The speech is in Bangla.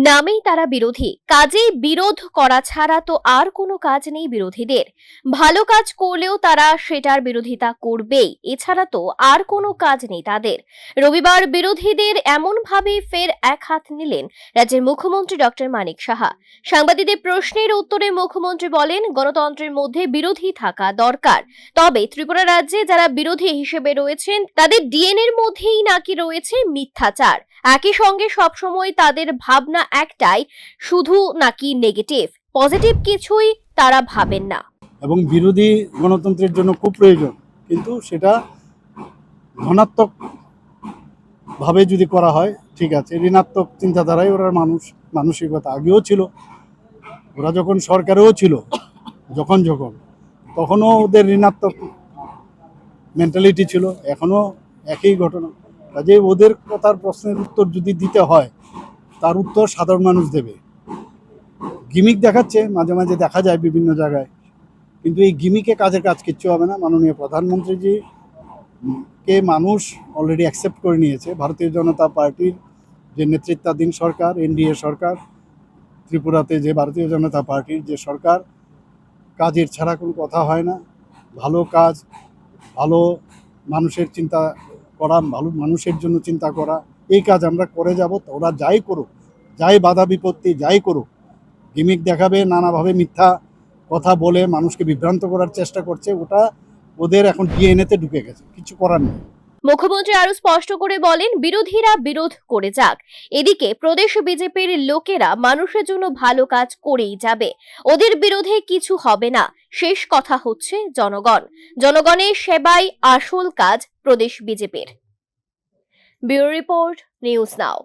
নামেই তারা বিরোধী, কাজেই বিরোধ করা ছাড়া তো আর কোনো কাজ নেই বিরোধীদের। ভালো কাজ করলেও তারা সেটার বিরোধিতা করবেই, এছাড়া তো আর কোনো কাজ নেই তাদের। রবিবার বিরোধীদের এমন ভাবে ফের এক হাত নিলেন রাজ্যের মুখ্যমন্ত্রী ডক্টর মানিক সাহা। সাংবাদিকদের প্রশ্নের উত্তরে মুখ্যমন্ত্রী বলেন, গণতন্ত্রের মধ্যে বিরোধী থাকা দরকার, তবে ত্রিপুরা রাজ্যে যারা বিরোধী হিসেবে রয়েছেন তাদের ডিএনএর মধ্যেই নাকি রয়েছে মিথ্যাচার। একই সঙ্গে সবসময় তাদের ভাবনা একটাই, শুধু নাকি নেগেটিভ, পজিটিভ কিছুই তারা ভাবেন না। এবং বিরোধী গণতন্ত্রের জন্য খুব প্রয়োজন, কিন্তু সেটা ধনাত্মক ভাবে যদি করা হয় ঠিক আছে। ঋণাত্মক চিন্তাধারায় ওরা মানসিকতা আগেও ছিল, ওরা যখন সরকারেও ছিল, যখন তখনও ওদের ঋণাত্মক মেন্টালিটি ছিল, এখনও একই ঘটনা। কাজে ওদের কথার প্রশ্নের উত্তর যদি দিতে হয়, তার উত্তর সাধারণ মানুষ দেবে। গিমিক দেখাচ্ছে, মাঝে মাঝে দেখা যায় বিভিন্ন জায়গায়, কিন্তু এই গিমিকে কাজের কাজ কিচ্ছু হবে না। মাননীয় প্রধানমন্ত্রীজি কে মানুষ অলরেডি অ্যাকসেপ্ট করে নিয়েছে। ভারতীয় জনতা পার্টির যে নেতৃত্বাধীন সরকার, এনডিএ সরকার, ত্রিপুরাতে যে ভারতীয় জনতা পার্টির যে সরকার, কাজের ছাড়া কোনো কথা হয় না। ভালো কাজ, ভালো মানুষের চিন্তা করা, ভালো মানুষের জন্য চিন্তা করা, এই কাজ আমরা করে যাব। ওরা যাই করুক, যাই বাধা বিপত্তি যাই করুক, গিমিক দেখাবে, নানাভাবে মিথ্যা কথা বলে মানুষকে বিভ্রান্ত করার চেষ্টা করছে, ওটা ওদের এখন ডিএনএতে ঢুকে গেছে, কিছু করার নেই। মুখ্যমন্ত্রী আরো স্পষ্ট করে বলেন, বিরোধীরা বিরোধ করে যাক, এদিকে প্রদেশ বিজেপির লোকেরা মানুষের জন্য ভালো কাজ করেই যাবে, ওদের বিরোধে কিছু হবে না। শেষ কথা হচ্ছে জনগণ, জনগণের সেবাই আসল কাজ প্রদেশ বিজেপির। Bureau report, news now.